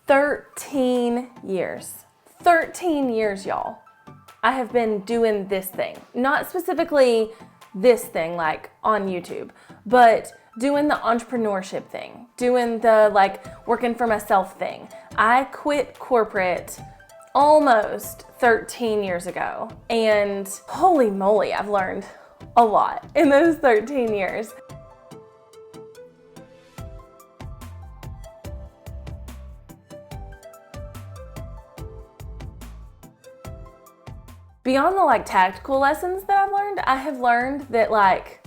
13 years. 13 years, y'all. I have been doing this thing. Not specifically this thing like on YouTube, but doing the entrepreneurship thing, doing the like working for myself thing. I quit corporate almost 13 years ago, and holy moly, I've learned a lot in those 13 years. Beyond the like tactical lessons that I've learned, I have learned that like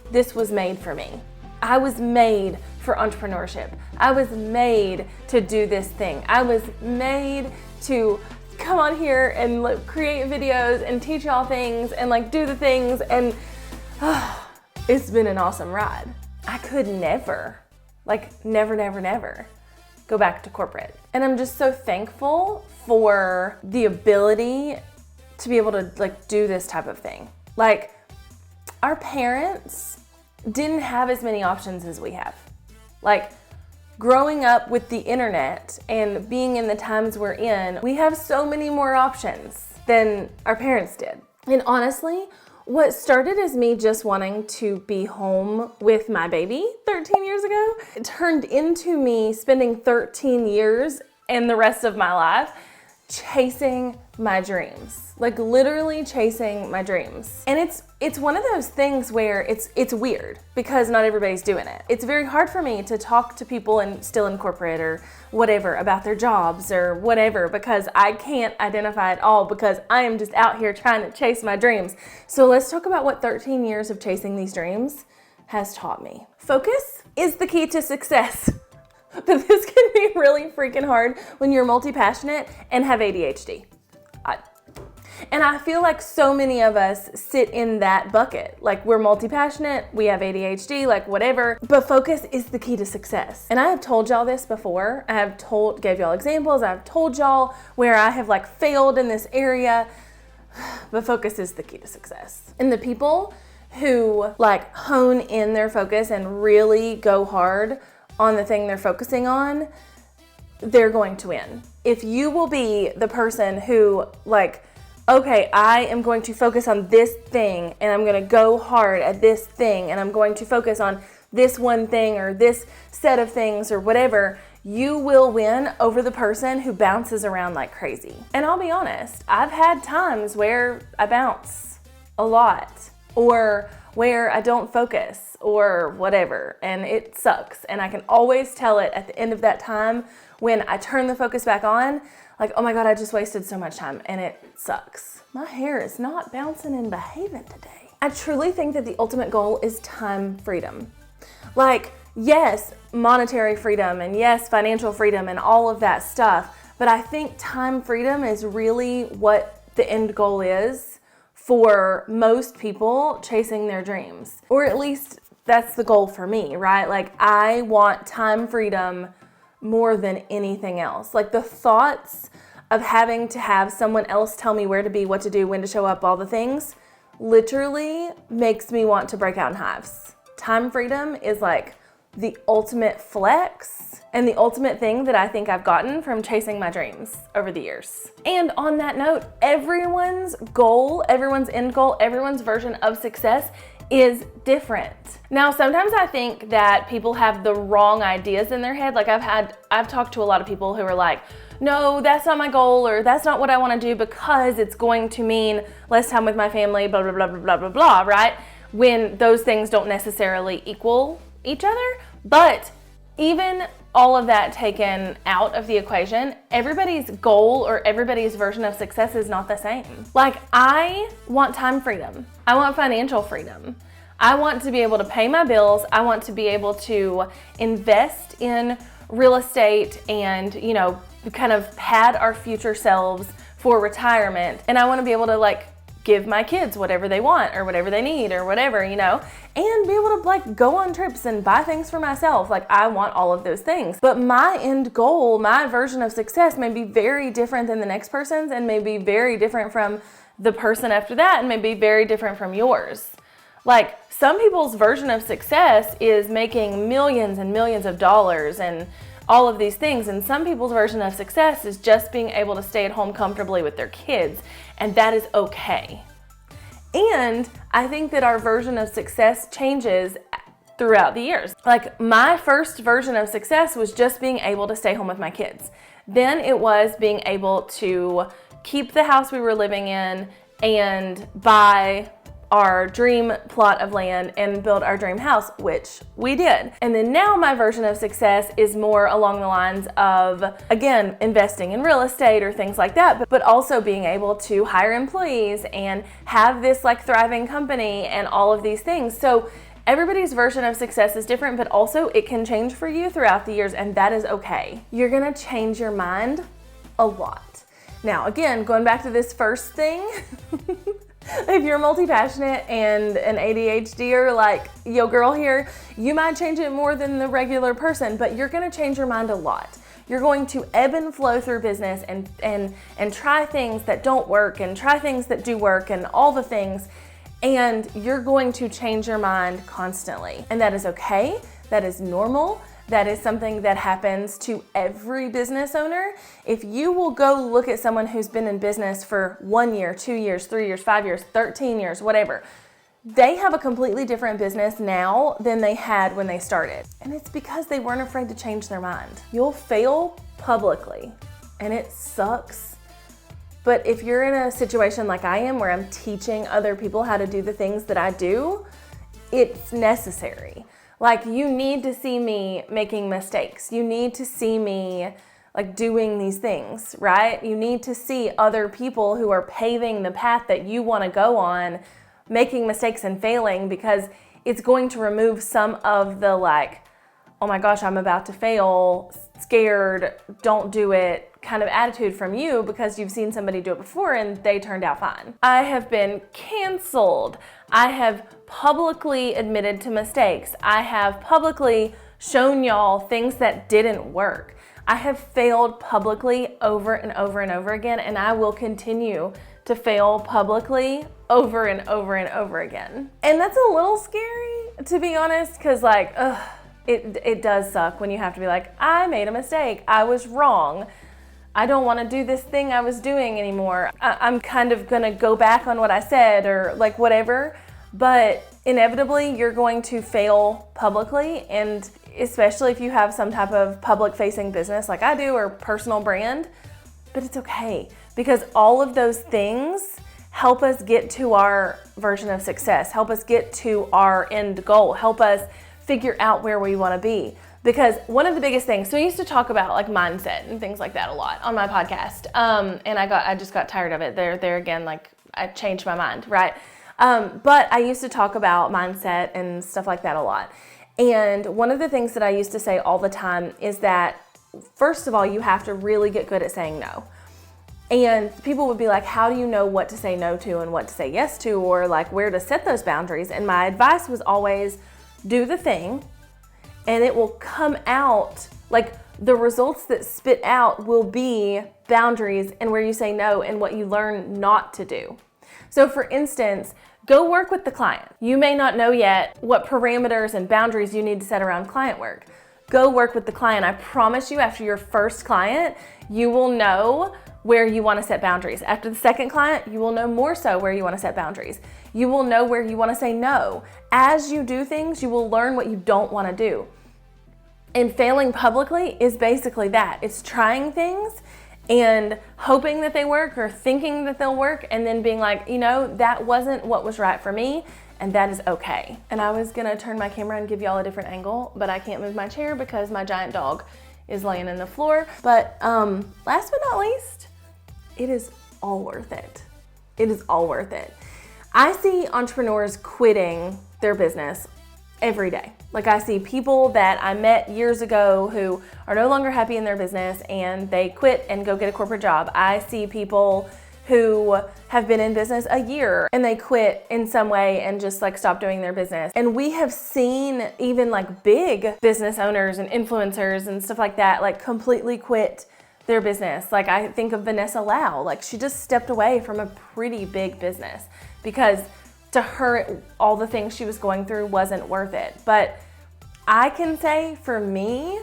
this was made for me. I was made for entrepreneurship. I was made to do this thing. I was made to come on here and like, create videos and teach y'all things and like do the things, and it's been an awesome ride. I could never go back to corporate. And I'm just so thankful for the ability to be able to like do this type of thing. Like, our parents didn't have as many options as we have. Like, growing up with the internet and being in the times we're in, we have so many more options than our parents did. And honestly, what started as me just wanting to be home with my baby 13 years ago, it turned into me spending 13 years and the rest of my life chasing my dreams, like literally chasing my dreams. And it's one of those things where it's weird because not everybody's doing it. It's very hard for me to talk to people and still in corporate or whatever about their jobs or whatever, because I can't identify it all because I am just out here trying to chase my dreams. So let's talk about what 13 years of chasing these dreams has taught me. Focus is the key to success. But this can be really freaking hard when you're multi-passionate and have ADHD. And I feel like so many of us sit in that bucket. Like, we're multi-passionate, we have ADHD, like whatever, but focus is the key to success. And I have told y'all this before. Gave y'all examples. I've told y'all where I have like failed in this area, but focus is the key to success. And the people who like hone in their focus and really go hard on the thing they're focusing on, they're going to win. If you will be the person who like, okay, I am going to focus on this thing and I'm going to go hard at this thing and I'm going to focus on this one thing or this set of things or whatever, you will win over the person who bounces around like crazy. And I'll be honest, I've had times where I bounce a lot or where I don't focus or whatever, and it sucks. And I can always tell it at the end of that time when I turn the focus back on, like, oh my God, I just wasted so much time, and it sucks. My hair is not bouncing and behaving today. I truly think that the ultimate goal is time freedom. Like, yes, monetary freedom, and yes, financial freedom, and all of that stuff, but I think time freedom is really what the end goal is for most people chasing their dreams. Or at least that's the goal for me, right? Like, I want time freedom more than anything else. Like, the thoughts of having to have someone else tell me where to be, what to do, when to show up, all the things, literally makes me want to break out in hives. Time freedom is like the ultimate flex and the ultimate thing that I think I've gotten from chasing my dreams over the years. And on that note, everyone's goal, everyone's end goal, everyone's version of success is different. Now, sometimes I think that people have the wrong ideas in their head. Like, I've talked to a lot of people who are like, no, that's not my goal, or that's not what I want to do because it's going to mean less time with my family, blah, blah, blah, blah, blah, blah, blah, right? When those things don't necessarily equal each other. But even all of that taken out of the equation, everybody's goal or everybody's version of success is not the same. Like, I want time freedom. I want financial freedom. I want to be able to pay my bills. I want to be able to invest in real estate and, you know, kind of pad our future selves for retirement. And I want to be able to like give my kids whatever they want or whatever they need or whatever, you know, and be able to like go on trips and buy things for myself. Like, I want all of those things. But my end goal, my version of success may be very different than the next person's, and may be very different from the person after that, and may be very different from yours. Like, some people's version of success is making millions and millions of dollars and all of these things. And some people's version of success is just being able to stay at home comfortably with their kids, and that is okay. And I think that our version of success changes throughout the years. Like, my first version of success was just being able to stay home with my kids. Then it was being able to keep the house we were living in and buy our dream plot of land and build our dream house, which we did. And then now my version of success is more along the lines of, again, investing in real estate or things like that, but also being able to hire employees and have this like thriving company and all of these things. So everybody's version of success is different, but also it can change for you throughout the years, and that is okay. You're gonna change your mind a lot. Now, again, going back to this first thing, if you're multi-passionate and an ADHDer like yo girl here, you might change it more than the regular person, but you're gonna change your mind a lot. You're going to ebb and flow through business and try things that don't work and try things that do work and all the things, and you're going to change your mind constantly. And that is okay, that is normal. That is something that happens to every business owner. If you will go look at someone who's been in business for 1 year, 2 years, 3 years, 5 years, 13 years, whatever, they have a completely different business now than they had when they started. And it's because they weren't afraid to change their mind. You'll fail publicly, and it sucks. But if you're in a situation like I am, where I'm teaching other people how to do the things that I do, it's necessary. Like, you need to see me making mistakes. You need to see me like doing these things, right? You need to see other people who are paving the path that you want to go on, making mistakes and failing, because it's going to remove some of the like, oh my gosh, I'm about to fail, scared, don't do it kind of attitude from you, because you've seen somebody do it before and they turned out fine. I have been canceled. I have publicly admitted to mistakes. I have publicly shown y'all things that didn't work. I have failed publicly over and over and over again, and I will continue to fail publicly over and over and over again. And that's a little scary, to be honest, because like, it does suck when you have to be like, I made a mistake, I was wrong, I don't want to do this thing I was doing anymore. I'm kind of gonna go back on what I said, or like whatever, but inevitably you're going to fail publicly, and especially if you have some type of public facing business like I do, or personal brand, but it's okay, because all of those things help us get to our version of success, help us get to our end goal, help us figure out where we want to be. Because one of the biggest things, so I used to talk about like mindset and things like that a lot on my podcast, and I just got tired of it. There again, like I changed my mind, right? But I used to talk about mindset and stuff like that a lot. And one of the things that I used to say all the time is that, first of all, you have to really get good at saying no. And people would be like, how do you know what to say no to and what to say yes to, or like where to set those boundaries? And my advice was always, do the thing, and it will come out, like the results that spit out will be boundaries and where you say no and what you learn not to do. So for instance, go work with the client. You may not know yet what parameters and boundaries you need to set around client work. Go work with the client. I promise you, after your first client, you will know where you want to set boundaries. After the second client, you will know more so where you want to set boundaries. You will know where you want to say no. As you do things, you will learn what you don't want to do. And failing publicly is basically that. It's trying things and hoping that they work, or thinking that they'll work, and then being like, you know, that wasn't what was right for me, and that is okay. And I was gonna turn my camera and give y'all a different angle, but I can't move my chair because my giant dog is laying in the floor. But last but not least, it is all worth it. It is all worth it. I see entrepreneurs quitting their business every day. Like, I see people that I met years ago who are no longer happy in their business and they quit and go get a corporate job. I see people who have been in business a year and they quit in some way and just like stop doing their business. And we have seen even like big business owners and influencers and stuff like that, like completely quit their business. Like, I think of Vanessa Lau, like she just stepped away from a pretty big business because to her, all the things she was going through wasn't worth it. But I can say for me,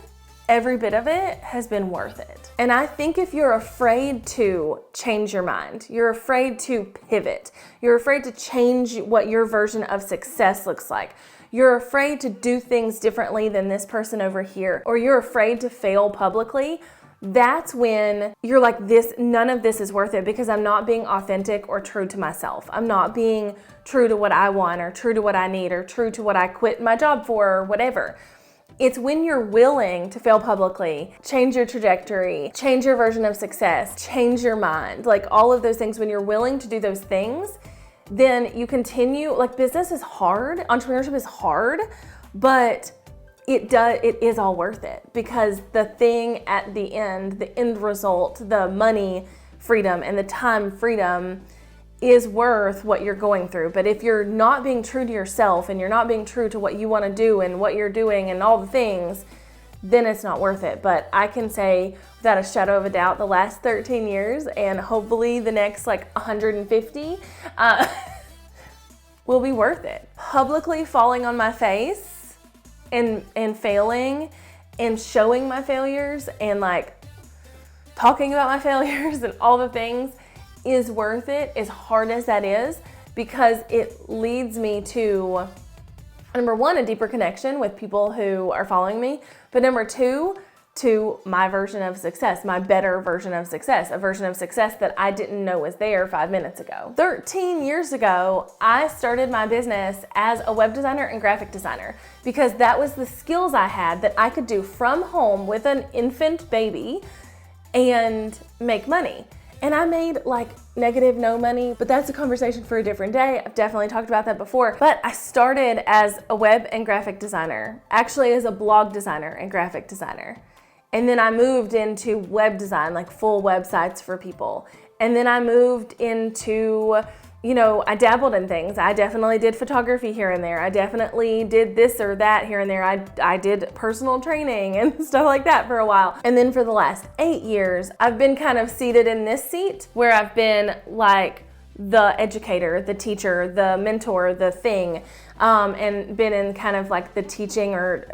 every bit of it has been worth it. And I think if you're afraid to change your mind, you're afraid to pivot, you're afraid to change what your version of success looks like, you're afraid to do things differently than this person over here, or you're afraid to fail publicly, that's when you're like, none of this is worth it because I'm not being authentic or true to myself. I'm not being true to what I want or true to what I need or true to what I quit my job for or whatever. It's when you're willing to fail publicly, change your trajectory, change your version of success, change your mind, like all of those things, when you're willing to do those things, then you continue, like business is hard, entrepreneurship is hard, but it is all worth it because the thing at the end result, the money freedom and the time freedom is worth what you're going through. But if you're not being true to yourself and you're not being true to what you want to do and what you're doing and all the things, then it's not worth it. But I can say without a shadow of a doubt, the last 13 years and hopefully the next like 150 will be worth it. Publicly falling on my face and failing and showing my failures and like talking about my failures and all the things is worth it, as hard as that is, because it leads me to, number one, a deeper connection with people who are following me, but number two, to my version of success, my better version of success, a version of success that I didn't know was there 5 minutes ago. 13 years ago, I started my business as a web designer and graphic designer because that was the skills I had that I could do from home with an infant baby and make money. And I made like negative no money, but that's a conversation for a different day. I've definitely talked about that before. But I started as a web and graphic designer, actually as a blog designer and graphic designer. And then I moved into web design, like full websites for people. And then I moved into, I dabbled in things. I definitely did photography here and there. I definitely did this or that here and there. I did personal training and stuff like that for a while. And then for the last 8 years, I've been kind of seated in this seat where I've been like the educator, the teacher, the mentor, the thing, and been in kind of like the teaching or,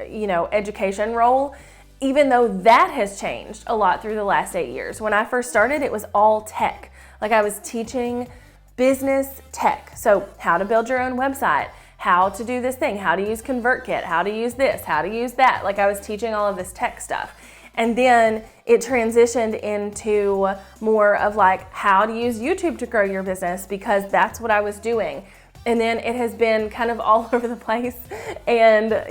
education role. Even though that has changed a lot through the last 8 years. When I first started, it was all tech. Like I was teaching business tech. So how to build your own website, how to do this thing, how to use ConvertKit, how to use this, how to use that. Like I was teaching all of this tech stuff. And then it transitioned into more of like how to use YouTube to grow your business because that's what I was doing. And then it has been kind of all over the place and,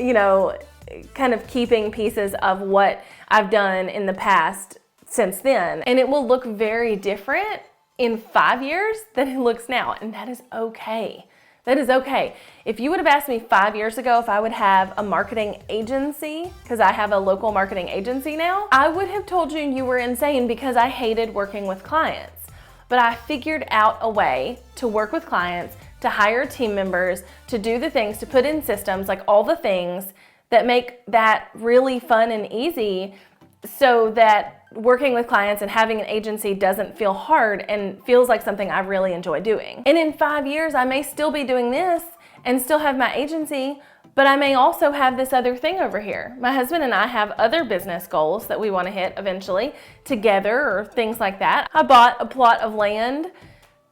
kind of keeping pieces of what I've done in the past since then. And it will look very different in 5 years than it looks now. And that is okay. That is okay. If you would have asked me 5 years ago if I would have a marketing agency, because I have a local marketing agency now, I would have told you were insane because I hated working with clients. But I figured out a way to work with clients, to hire team members, to do the things, to put in systems, like all the things that make that really fun and easy so that working with clients and having an agency doesn't feel hard and feels like something I really enjoy doing. And in 5 years, I may still be doing this and still have my agency, but I may also have this other thing over here. My husband and I have other business goals that we want to hit eventually together or things like that. I bought a plot of land,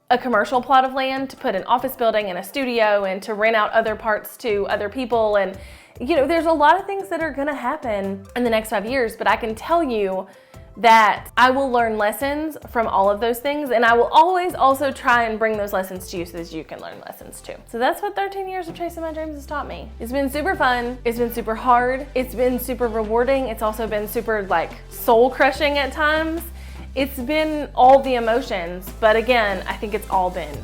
a commercial plot of land to put an office building and a studio and to rent out other parts to other people. And there's a lot of things that are gonna happen in the next 5 years, but I can tell you that I will learn lessons from all of those things, and I will always also try and bring those lessons to you so that you can learn lessons too. So that's what 13 years of chasing my dreams has taught me. It's been super fun, it's been super hard, it's been super rewarding, it's also been super like soul crushing at times. It's been all the emotions, but again, I think it's all been